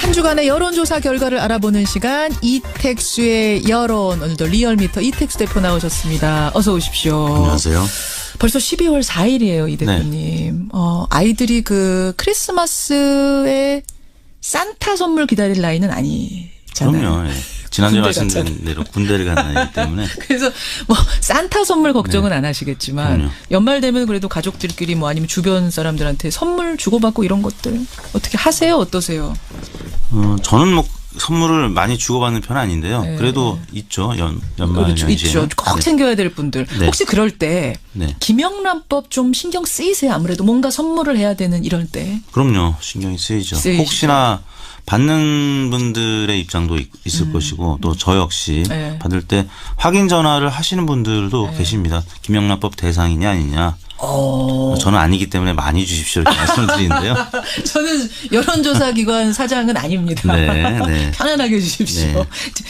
한 주간의 여론조사 결과를 알아보는 시간 이택수의 여론. 오늘도 리얼미터 이택수 대표 나오셨습니다. 어서 오십시오. 안녕하세요. 벌써 12월 4일이에요, 이 대표님. 네. 아이들이 그 크리스마스에 산타 선물 기다릴 나이는 아니잖아요. 그럼요. 예. 지난주에 말씀드린 대로 군대를 간 나이기 때문에. 그래서 뭐 산타 선물 걱정은 안 하시겠지만 그럼요. 연말 되면 그래도 가족들끼리 뭐 아니면 주변 사람들한테 선물 주고받고 이런 것들 어떻게 하세요? 어떠세요? 저는 뭐 선물을 많이 주고받는 편은 아닌데요. 네. 그래도 있죠. 연말 그렇죠. 있죠. 꼭 챙겨야 될 분들. 네. 혹시 그럴 때 네. 김영란법 좀 신경 쓰이세요? 아무래도 뭔가 선물을 해야 되는 이럴 때. 그럼요. 신경이 쓰이죠. 혹시나 받는 분들의 입장도 있을 것이고 또 저 역시 네. 받을 때 확인 전화를 하시는 분들도 네. 계십니다. 김영란법 대상이냐 아니냐. 저는 아니기 때문에 많이 주십시오 이렇게 말씀을 드리는데요. 저는 여론조사기관 사장은 아닙니다. 네, 네. 편안하게 해주십시오. 네.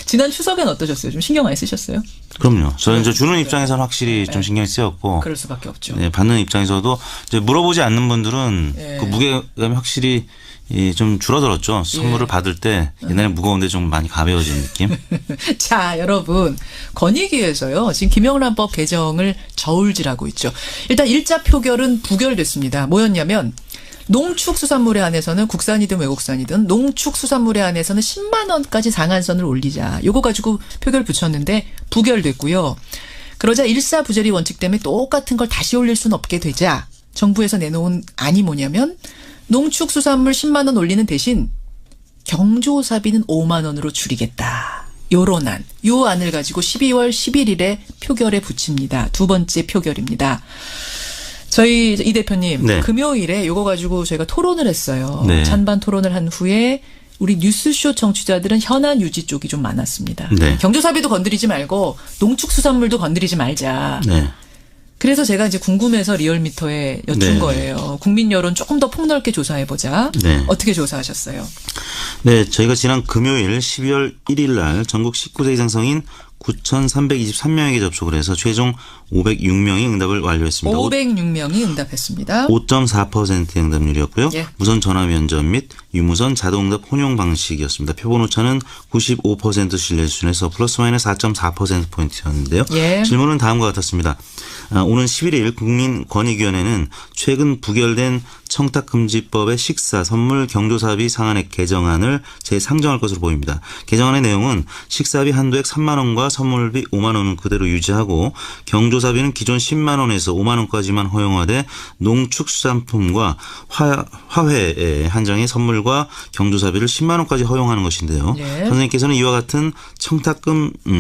지난 추석엔 어떠셨어요? 좀 신경 많이 쓰셨어요? 그럼요. 저는 이제 주는 입장에서는 확실히 좀 신경이 쓰였고. 그럴 수밖에 없죠. 네, 받는 입장에서도 이제 물어보지 않는 분들은 네. 그 무게감이 확실히 좀 줄어들었죠. 선물을 받을 때 옛날에 무거운데 좀 많이 가벼워진 느낌. 자, 여러분. 권익위에서요. 지금 김영란법 개정을 저울질하고 있죠. 일단 1차 표결은 부결됐습니다. 뭐였냐면 농축수산물에 한해서는 국산이든 외국산이든 농축수산물에 한해서는 10만 원까지 상한선을 올리자. 요거 가지고 표결 붙였는데 부결됐고요. 그러자 일사부재리 원칙 때문에 똑같은 걸 다시 올릴 수는 없게 되자 정부에서 내놓은 안이 뭐냐면 농축수산물 10만 원 올리는 대신 경조사비는 5만 원으로 줄이겠다. 요런 안. 요 안을 가지고 12월 11일에 표결에 붙입니다. 두 번째 표결입니다. 저희 이 대표님 네. 금요일에 요거 가지고 저희가 토론을 했어요. 네. 찬반 토론을 한 후에 우리 뉴스쇼 청취자들은 현안 유지 쪽이 좀 많았습니다. 네. 경조사비도 건드리지 말고 농축수산물도 건드리지 말자. 네. 그래서 제가 이제 궁금해서 리얼미터에 여쭌 네. 거예요. 국민 여론 조금 더 폭넓게 조사해보자. 네. 어떻게 조사하셨어요? 네, 저희가 지난 금요일 12월 1일 날 전국 19세 이상 성인 9,323명에게 접촉을 해서 최종 506명이 응답을 완료했습니다. 506명이 응답했습니다. 5.4%의 응답률이었고요. 예. 무선 전화 면접 및 유무선 자동응답 혼용 방식이었습니다. 표본 오차는 95% 신뢰 수준에서 플러스 마이너스 4.4%포인트였는데요. 예. 질문은 다음과 같았습니다. 오는 11일 국민권익위원회는 최근 부결된 청탁금지법의 식사, 선물, 경조사비 상한액 개정안을 재상정할 것으로 보입니다. 개정안의 내용은 식사비 한도액 3만 원과 선물비 5만 원은 그대로 유지하고 경조사비는 기존 10만 원에서 5만 원까지만 허용하되 농축수산품과 화훼에 한정해 선물과 경조사비를 10만 원까지 허용하는 것인데요. 네. 선생님께서는 이와 같은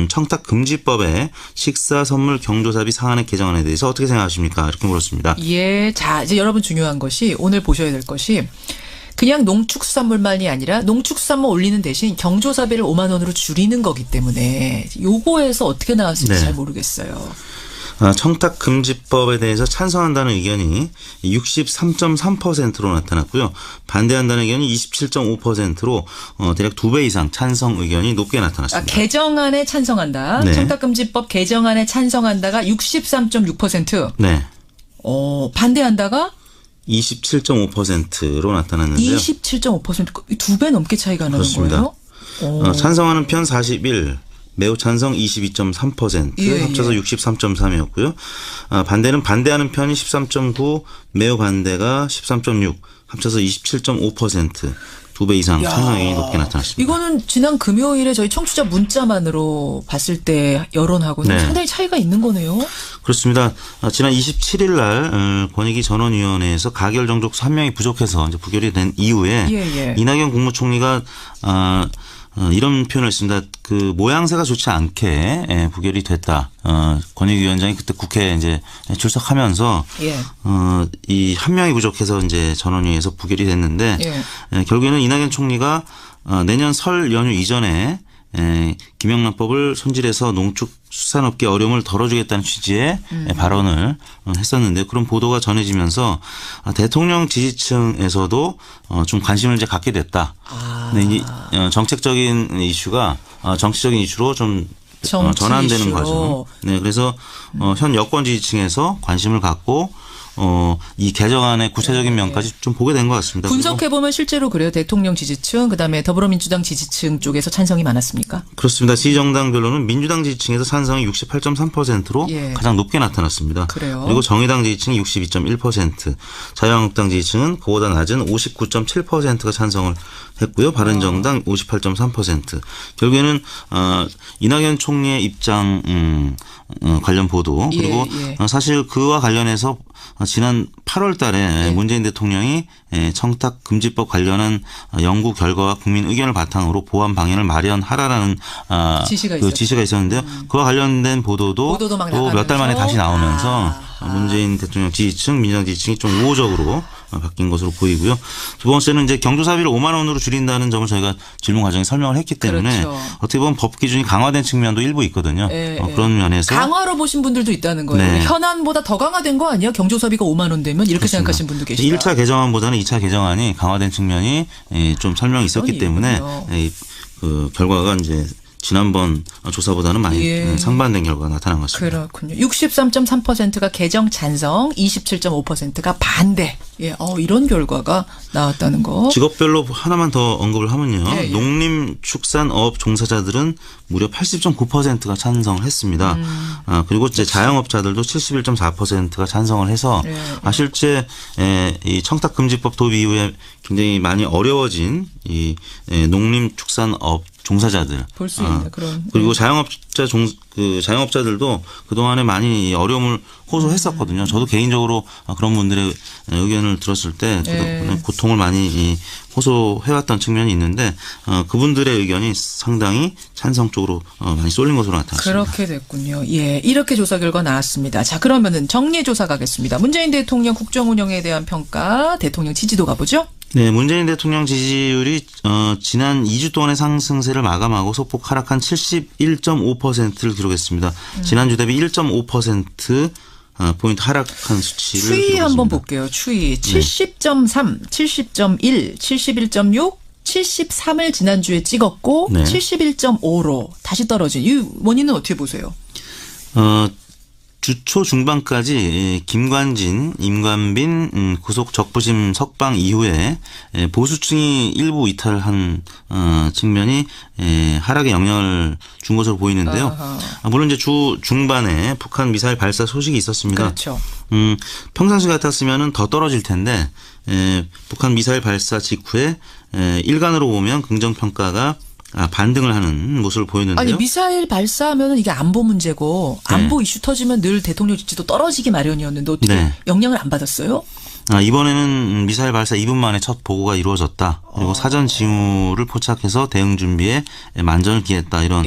청탁금지법의 식사, 선물, 경조사비 상한액 개정안에 대해서 어떻게 생각하십니까? 이렇게 물었습니다. 예, 자 이제 여러분 중요한 것이 오늘 보셔야 될 것이 그냥 농축수산물만이 아니라 농축수산물 올리는 대신 경조사비를 5만 원으로 줄이는 거기 때문에 요거에서 어떻게 나왔을지 네. 잘 모르겠어요. 청탁금지법에 대해서 찬성한다는 의견이 63.3%로 나타났고요. 반대한다는 의견이 27.5%로 대략 2배 이상 찬성 의견이 높게 나타났습니다. 개정안에 찬성한다. 네. 청탁금지법 개정안에 찬성한다가 63.6%. 네. 반대한다가 27.5%로 나타났는데요. 27.5% 2배 넘게 차이가 나는 그렇습니다. 거예요? 찬성하는 편 41, 매우 찬성 22.3%, 예, 합쳐서 예. 63.3이었고요. 반대는 반대하는 편이 13.9, 매우 반대가 13.6, 합쳐서 27.5%. 2배 이상 찬성이 높게 나타났습니다. 이거는 지난 금요일에 저희 청취자 문자만으로 봤을 때 여론하고는 네. 상당히 차이가 있는 거네요. 그렇습니다. 지난 27일 날 권익위 전원위원회에서 가결 정족수 1명이 부족해서 이제 부결이 된 이후에 예. 이낙연 국무총리가 이런 표현을 했습니다. 그 모양새가 좋지 않게 부결이 됐다. 권익위원장이 그때 국회에 이제 출석하면서 예. 이 한 명이 부족해서 이제 전원위에서 부결이 됐는데 예. 결국에는 이낙연 총리가 내년 설 연휴 이전에 김영란법을 손질해서 농축수산업계 어려움을 덜어주겠다는 취지의 발언을 했었는데 그런 보도가 전해지면서 대통령 지지층에서도 좀 관심을 이제 갖게 됐다. 근데 이 정책적인 이슈가 정치적인 이슈로 좀 전환되는 과정. 네, 그래서 현 여권 지지층에서 관심을 갖고 이 개정안의 구체적인 면까지 좀 보게 된 것 같습니다. 분석해 보면 실제로 그래요. 대통령 지지층, 그다음에 더불어민주당 지지층 쪽에서 찬성이 많았습니까? 그렇습니다. 지정당별로는 민주당 지지층에서 찬성이 68.3%로 가장 높게 나타났습니다. 그래요. 그리고 정의당 지지층이 62.1%, 자유한국당 지지층은 그보다 낮은 59.7%가 찬성을 했고요. 바른정당 58.3%. 결국에는 이낙연 총리의 입장 관련 보도 그리고 사실 그와 관련해서 지난 8월 달에 문재인 대통령이 청탁금지법 관련한 연구 결과와 국민 의견을 바탕으로 보완 방향을 마련하라라는 지시가 있었는데요. 그와 관련된 보도도 또 몇 달 만에 다시 나오면서 문재인 대통령 지지층, 민주당 지지층이 좀 우호적으로 바뀐 것으로 보이고요. 두 번째는 이제 경조사비를 5만 원으로 줄인다는 점을 저희가 질문 과정에 설명을 했기 때문에 그렇죠. 어떻게 보면 법 기준이 강화된 측면도 일부 있거든요. 그런 면에서 강화로 보신 분들도 있다는 거예요. 네. 현안보다 더 강화된 거 아니야? 경조사비가 5만 원 되면 이렇게 그렇습니다. 생각하시는 분도 계시다. 1차 개정안보다는 2차 개정안이 강화된 측면이 좀 설명이 있었기 때문에 그 결과가 이제 지난번 조사보다는 많이 상반된 결과가 나타난 것입니다. 그렇군요. 63.3%가 개정 찬성, 27.5%가 반대. 이런 결과가 나왔다는 거. 직업별로 하나만 더 언급을 하면요. 농림축산업 종사자들은 무려 80.9%가 찬성을 했습니다. 그리고 이제 자영업자들도 71.4%가 찬성을 해서 실제 이 청탁금지법 도입 이후에 굉장히 많이 어려워진 이 농림축산업 종사자들 볼 수 있는 그런 그리고 자영업자들도 그동안에 많이 어려움을 호소했었거든요. 저도 개인적으로 그런 분들의 의견을 들었을 때 고통을 많이 호소해왔던 측면이 있는데 그분들의 의견이 상당히 찬성 쪽으로 많이 쏠린 것으로 나타났습니다. 그렇게 됐군요. 이렇게 조사 결과 나왔습니다. 자, 그러면은 정리해 조사 가겠습니다. 문재인 대통령 국정 운영에 대한 평가, 대통령 지지도 가보죠. 네, 문재인 대통령 지지율이 지난 2주 동안의 상승세를 마감하고 소폭 하락한 71.5%를 기록했습니다. 지난주 대비 1.5% 포인트 하락한 수치를 추이 기록했습니다. 한번 볼게요. 추이 70.3, 70.1, 71.6, 73을 지난주에 찍었고 71.5로 다시 떨어진 이 원인은 어떻게 보세요? 주초 중반까지 김관진, 임관빈 구속 적부심 석방 이후에 보수층이 일부 이탈한 측면이 하락에 영향을 준 것으로 보이는데요. 물론 이제 주 중반에 북한 미사일 발사 소식이 있었습니다. 그렇죠. 평상시 같았으면 더 떨어질 텐데 북한 미사일 발사 직후에 일간으로 보면 긍정평가가 반등을 하는 모습을 보였는데요. 아니 미사일 발사하면 이게 안보 문제고 안보 이슈 터지면 늘 대통령 지지도 떨어지기 마련이었는데 어떻게 영향을 안 받았어요? 이번에는 미사일 발사 2분 만에 첫 보고가 이루어졌다. 그리고 사전 징후를 포착해서 대응 준비에 만전을 기했다. 이런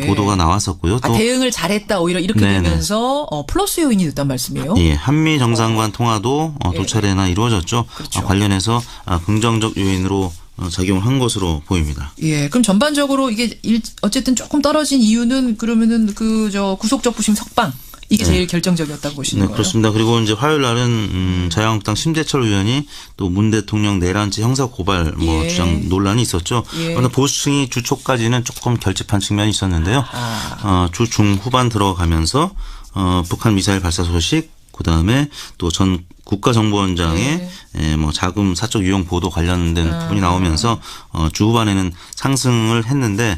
보도가 나왔었고요. 또 대응을 잘했다. 오히려 이렇게 되면서 플러스 요인이 됐단 말씀이에요? 한미 정상간 통화도 도차례나 이루어졌죠. 그렇죠. 관련해서 긍정적 요인으로 작용을 한 것으로 보입니다. 그럼 전반적으로 이게 어쨌든 조금 떨어진 이유는 그러면은 구속적부심 석방 이게 제일 결정적이었다고 보시는 거예요? 그렇습니다. 그리고 이제 화요일 날은 자유한국당 심재철 의원이 또 문 대통령 내란죄 형사 고발 주장 논란이 있었죠. 그런데 보수층이 주 초까지는 조금 결집한 측면이 있었는데요. 주 중후반 들어가면서 북한 미사일 발사 소식 그다음에 또 전 국가정보원장의 자금 사적 유용 보도 관련된 부분이 나오면서 주 후반에는 상승을 했는데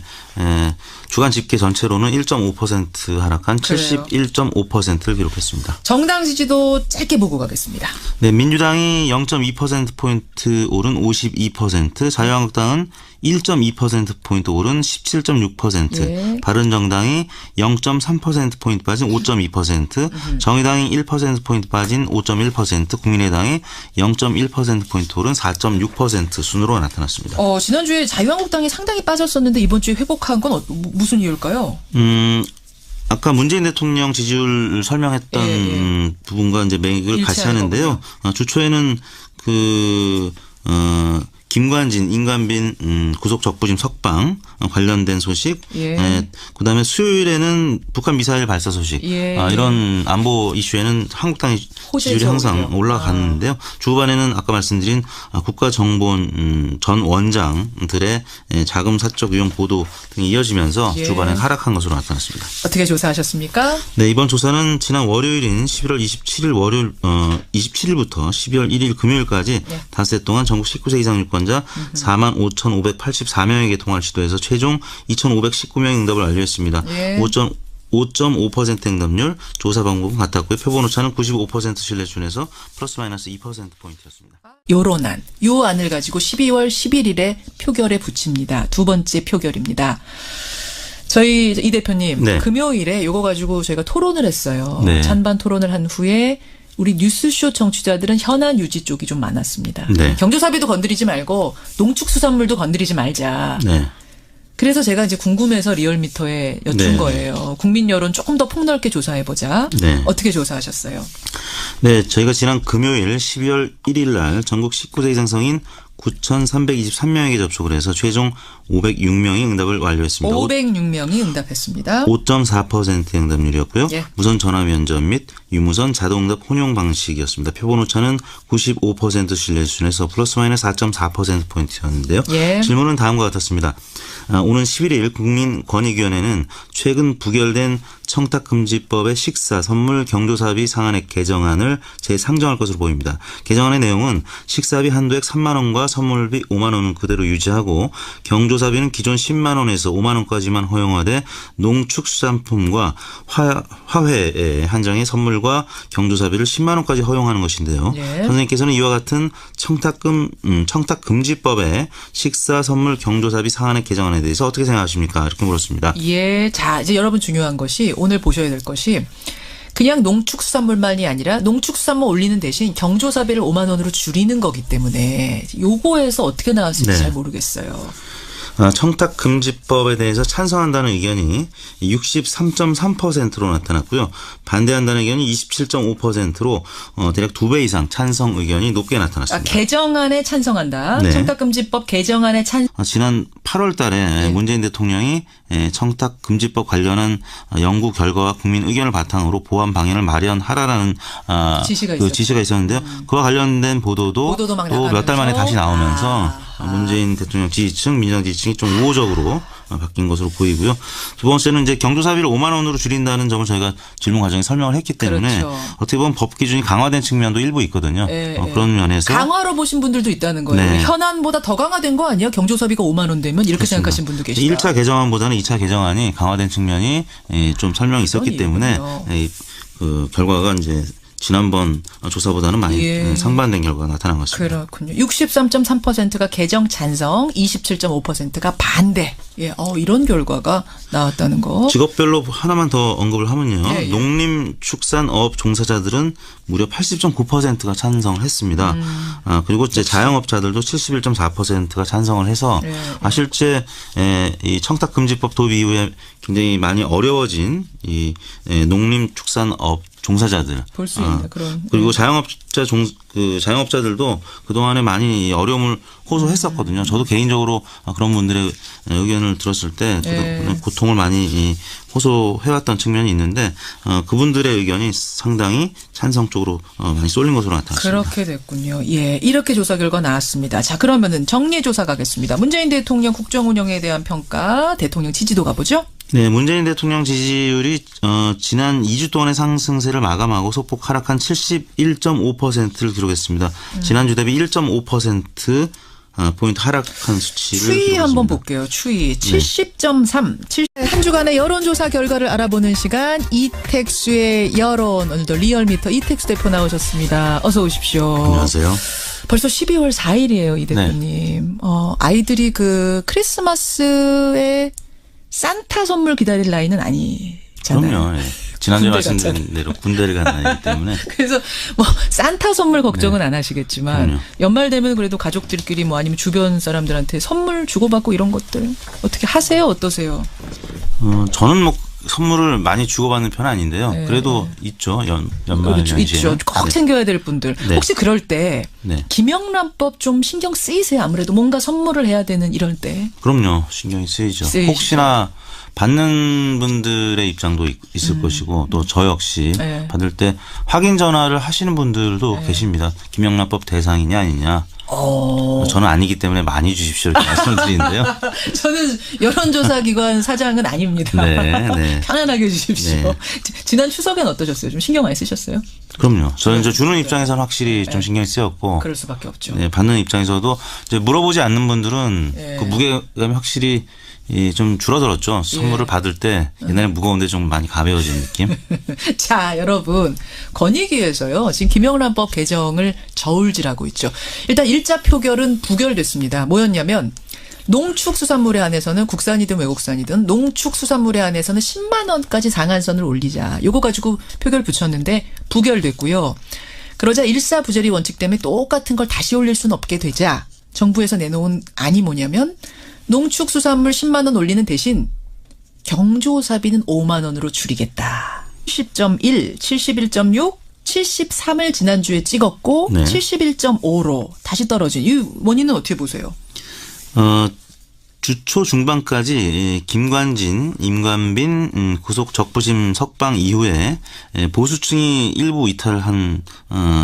주간 집계 전체로는 1.5% 하락한 71.5%를 기록했습니다. 정당 지지도 짧게 보고 가겠습니다. 네, 민주당이 0.2%포인트 오른 52%, 자유한국당은 1.2%포인트 오른 17.6%, 바른정당이 0.3%포인트 빠진 5.2%, 정의당이 1%포인트 빠진 5.1%, 국민의당이 0.1%포인트 오른 4.6% 순으로 나타났습니다. 지난주에 자유한국당이 상당히 빠졌었는데 이번 주에 회복한 건 무슨 이유일까요? 아까 문재인 대통령 지지율 설명했던 부분과 이제 맥을 같이 하는데요. 주초에는 김관진, 임관빈 구속 적부심 석방 관련된 소식. 예. 그다음에 수요일에는 북한 미사일 발사 소식. 예. 이런 안보 이슈에는 한국당의 지지율이 항상 올라가는데요. 주반에는 아까 말씀드린 국가정보원 전 원장들의 자금 사적 유용 보도 등이 이어지면서 예. 주반에 하락한 것으로 나타났습니다. 어떻게 조사하셨습니까? 네, 이번 조사는 지난 월요일인 11월 27일부터 12월 1일 금요일까지 닷새 동안 전국 19세 이상 유권자 45,584명에게 통화를 시도해서 최종 2,519명의 응답을 완료했습니다. 예. 5.5% 응답률, 조사 방법은 같았고요. 표본 오차는 95% 신뢰 수준에서 플러스 마이너스 2%포인트였습니다. 요런 요 안을 가지고 12월 11일에 표결에 붙입니다. 두 번째 표결입니다. 저희 이 대표님 네. 금요일에 요거 가지고 저희가 토론을 했어요. 네. 찬반 토론을 한 후에 우리 뉴스쇼 청취자들은 현안 유지 쪽이 좀 많았습니다. 네. 경조사비도 건드리지 말고 농축수산물도 건드리지 말자. 네. 그래서 제가 이제 궁금해서 리얼미터에 여쭌 네. 거예요. 국민 여론 조금 더 폭넓게 조사해보자. 네. 어떻게 조사하셨어요? 네, 저희가 지난 금요일 12월 1일 날 전국 19세 이상 성인 9,323명에게 접촉을 해서 최종 506명이 응답을 완료했습니다. 506명이 응답했습니다. 5.4%의 응답률이었고요. 예. 무선 전화 면접 및 유무선 자동응답 혼용 방식이었습니다. 표본 오차는 95% 신뢰 수준에서 플러스 마이너스 4.4%포인트였는데요. 예. 질문은 다음과 같았습니다. 오는 11일 국민권익위원회는 최근 부결된 청탁금지법의 식사, 선물, 경조사비 상한액 개정안을 재상정할 것으로 보입니다. 개정안의 내용은 식사비 한도액 3만 원과 선물비 5만 원은 그대로 유지하고 경조사비는 기존 10만 원에서 5만 원까지만 허용하되 농축수산품과 화훼에 한정해 선물과 경조사비를 10만 원까지 허용하는 것인데요. 예. 선생님께서는 이와 같은 청탁금지법의 식사, 선물, 경조사비 상한액 개정안에 대해서 어떻게 생각하십니까? 이렇게 물었습니다. 예. 자, 이제 여러분 중요한 것이 오늘 보셔야 될 것이 그냥 농축수산물만이 아니라 농축수산물 올리는 대신 경조사비를 5만 원으로 줄이는 거기 때문에 요거에서 어떻게 나왔을지 네. 잘 모르겠어요. 청탁금지법에 대해서 찬성한다는 의견이 63.3%로 나타났고요. 반대한다는 의견이 27.5%로 대략 2배 이상 찬성 의견이 높게 나타났습니다. 개정안에 찬성한다. 네. 청탁금지법 개정안에 지난 8월 달에 문재인 대통령이 청탁금지법 관련한 연구 결과와 국민 의견을 바탕으로 보완 방안을 마련하라는 지시가 있었는데요. 그와 관련된 보도도 막 또 몇 달 만에 다시 나오면서 문재인 대통령 지지층, 민주당 지지층이 좀 우호적으로 바뀐 것으로 보이고요. 두 번째는 이제 경조사비를 5만 원으로 줄인다는 점을 저희가 질문 과정에 설명을 했기 때문에 그렇죠. 어떻게 보면 법 기준이 강화된 측면도 일부 있거든요. 그런 면에서 강화로 보신 분들도 있다는 거예요. 네. 현안보다 더 강화된 거 아니에요? 경조사비가 5만 원 되면 이렇게 그렇습니다. 생각하시는 분도 계시다. 1차 개정안보다는 2차 개정안이 강화된 측면이 좀 설명이 있었기 때문에 그 결과가 이제 지난번 조사보다는 많이 상반된 결과가 나타난 것입니다. 그렇군요. 63.3%가 개정 찬성, 27.5%가 반대. 예, 이런 결과가 나왔다는 거. 직업별로 하나만 더 언급을 하면요. 예. 농림축산업 종사자들은 무려 80.9%가 찬성을 했습니다. 그리고 이제 자영업자들도 71.4%가 찬성을 해서 실제 이 청탁금지법 도입 이후에 굉장히 많이 어려워진 이 농림축산업 종사자들 볼 수 있는 그런 그리고 자영업자들도 그동안에 많이 어려움을 호소했었거든요. 저도 개인적으로 그런 분들의 의견을 들었을 때 고통을 많이 호소해왔던 측면이 있는데 그분들의 의견이 상당히 찬성 쪽으로 많이 쏠린 것으로 나타났습니다. 그렇게 됐군요. 예, 이렇게 조사 결과 나왔습니다. 자, 그러면은 정리해 조사 가겠습니다. 문재인 대통령 국정 운영에 대한 평가, 대통령 지지도 가보죠. 네, 문재인 대통령 지지율이 지난 2주 동안의 상승세를 마감하고 소폭 하락한 71.5%를 기록했습니다. 지난주 대비 1.5% 포인트 하락한 수치를 추이 기록했습니다. 한번 볼게요. 추이 70.3. 한 주간의 여론조사 결과를 알아보는 시간 이택수의 여론. 오늘도 리얼미터 이택수 대표 나오셨습니다. 어서 오십시오. 안녕하세요. 벌써 12월 4일이에요, 이 대표님. 아이들이 그 크리스마스에 산타 선물 기다릴 나이는 아니잖아요. 그럼요. 예. 지난주에 말씀드린 대로 군대를 간 나이기 때문에. 그래서 뭐 산타 선물 걱정은 안 하시겠지만 그럼요. 연말 되면 그래도 가족들끼리 뭐 아니면 주변 사람들한테 선물 주고받고 이런 것들 어떻게 하세요? 어떠세요? 저는 뭐 선물을 많이 주고받는 편은 아닌데요. 네. 그래도 있죠. 연말 그렇죠. 연시에. 있죠. 꼭 챙겨야 될 분들. 네. 혹시 그럴 때 네. 김영란법 좀 신경 쓰이세요? 아무래도 뭔가 선물을 해야 되는 이럴 때. 그럼요. 신경이 쓰이죠. 혹시나 받는 분들의 입장도 있을 것이고 또 저 역시 네. 받을 때 확인 전화를 하시는 분들도 계십니다. 김영란법 대상이냐 아니냐. 저는 아니기 때문에 많이 주십시오 이렇게 말씀을 드리는데요. 저는 여론조사기관 사장은 아닙니다. 네. 편안하게 해주십시오. 네. 지난 추석엔 어떠셨어요? 좀 신경 많이 쓰셨어요? 그럼요. 저는 이제 주는 입장에서는 확실히 좀 신경이 쓰였고. 그럴 수밖에 없죠. 네, 받는 입장에서도 이제 물어보지 않는 분들은 네. 그 무게감이 확실히 좀 줄어들었죠. 선물을 받을 때 옛날에 무거운데 좀 많이 가벼워진 느낌. 자, 여러분. 권익위에서요. 지금 김영란법 개정을 저울질하고 있죠. 일단 1차 표결은 부결됐습니다. 뭐였냐면 농축수산물에 한해서는 국산이든 외국산이든 농축수산물에 한해서는 10만 원까지 상한선을 올리자. 요거 가지고 표결 붙였는데 부결됐고요. 그러자 일사부재리 원칙 때문에 똑같은 걸 다시 올릴 수는 없게 되자 정부에서 내놓은 안이 뭐냐면 농축수산물 10만 원 올리는 대신 경조사비는 5만 원으로 줄이겠다. 70.1, 71.6, 73을 지난주에 찍었고 네. 71.5로 다시 떨어진 이 원인은 어떻게 보세요? 주초 중반까지 김관진, 임관빈 구속 적부심 석방 이후에 보수층이 일부 이탈한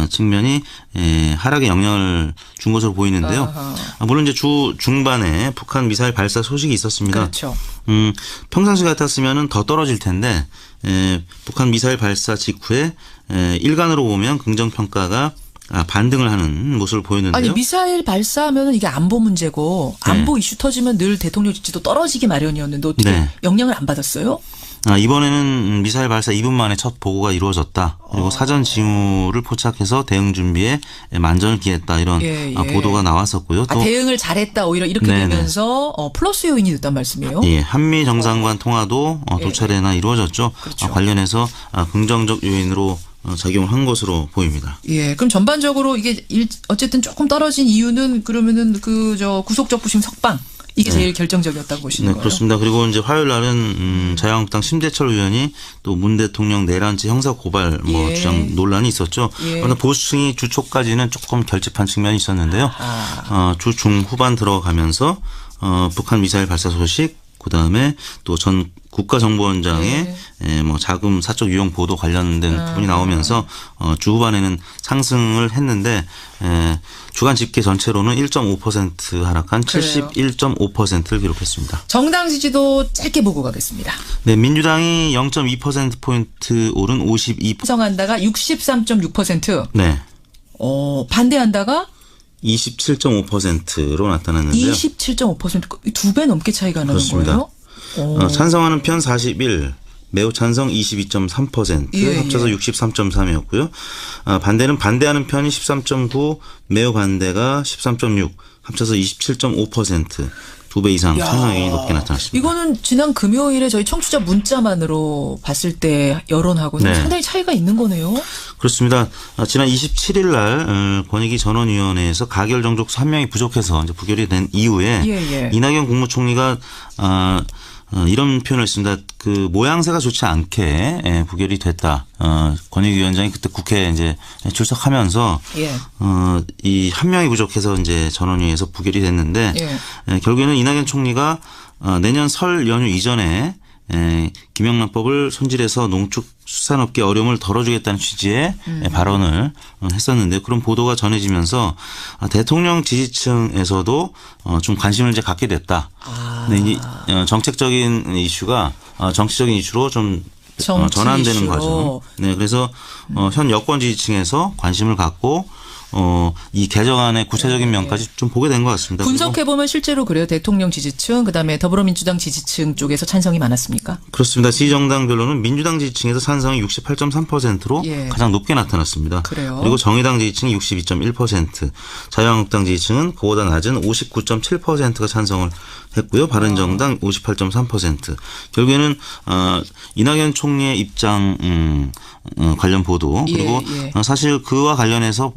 측면이 하락에 영향을 준 것으로 보이는데요. 물론 이제 주 중반에 북한 미사일 발사 소식이 있었습니다. 그렇죠. 평상시 같았으면은 더 떨어질 텐데 북한 미사일 발사 직후에 일간으로 보면 긍정 평가가 반등을 하는 모습을 보였는데요. 아니 미사일 발사하면 이게 안보 문제고 안보 이슈 터지면 늘 대통령 지지도 떨어지기 마련이었는데 어떻게 영향을 안 받았어요? 이번에는 미사일 발사 2분 만에 첫 보고가 이루어졌다. 그리고 사전 징후를 포착해서 대응 준비에 만전을 기했다. 이런 보도가 나왔었고요. 또 대응을 잘했다. 오히려 이렇게 되면서 플러스 요인이 됐단 말씀이에요. 예, 한미 정상간 통화도 두 차례나 이루어졌죠. 그렇죠. 관련해서 긍정적 요인으로 작용을 한 것으로 보입니다. 예, 그럼 전반적으로 이게 어쨌든 조금 떨어진 이유는 그러면은 구속 적부심 석방 이게 제일 결정적이었다고 보시는 네, 거예요? 그렇습니다. 그리고 이제 화요일 날은 자유한국당 심재철 의원이 또 문 대통령 내란죄 형사 고발 주장 논란이 있었죠. 그러나 보수층이 주초까지는 조금 결집한 측면이 있었는데요. 주 중후반 들어가면서 북한 미사일 발사 소식 그다음에 또 전 국가정보원장의 자금 사적 유용 보도 관련된 부분이 나오면서 주 후반에는 상승을 했는데 주간 집계 전체로는 1.5% 하락한 71.5%를 기록했습니다. 정당 지지도 짧게 보고 가겠습니다. 네, 민주당이 0.2%포인트 오른 52%. 찬성한다가 63.6%. 네. 반대한다가 27.5%로 나타났는데요. 27.5% 2배 넘게 차이가 나는 그렇습니다. 거예요? 찬성하는 편 41, 매우 찬성 22.3%, 합쳐서 63.3이었고요. 반대는 반대하는 편이 13.9, 매우 반대가 13.6, 합쳐서 27.5%. 2배 이상 찬성이 높게 나타났습니다. 이거는 지난 금요일에 저희 청취자 문자만으로 봤을 때 여론하고는 상당히 차이가 있는 거네요. 그렇습니다. 지난 27일 날 권익위 전원위원회에서 가결 정족수 1명이 부족해서 이제 부결이 된 이후에 이낙연 국무총리가 이런 표현을 했습니다. 그 모양새가 좋지 않게 부결이 됐다. 권익위원장이 그때 국회에 이제 출석하면서 이 1명이 부족해서 이제 전원위에서 부결이 됐는데 결국에는 이낙연 총리가 내년 설 연휴 이전에 김영란법을 손질해서 농축수산업계 어려움을 덜어주겠다는 취지의 발언을 했었는데 그런 보도가 전해지면서 대통령 지지층에서도 좀 관심을 이제 갖게 됐다. 근데 정책적인 이슈가 정치적인 이슈로 좀 전환되는 과정. 네, 그래서 현 여권 지지층에서 관심을 갖고 이 개정안의 구체적인 면까지 좀 보게 된 것 같습니다. 분석해보면 실제로 그래요. 대통령 지지층 그다음에 더불어민주당 지지층 쪽에서 찬성이 많았습니까? 그렇습니다. 지정당별로는 민주당 지지층에서 찬성이 68.3%로 가장 높게 나타났습니다. 그래요. 그리고 정의당 지지층이 62.1%, 자유한국당 지지층은 그보다 낮은 59.7%가 찬성을 했고요. 바른정당 58.3%. 결국에는 이낙연 총리의 입장 관련 보도 그리고 사실 그와 관련해서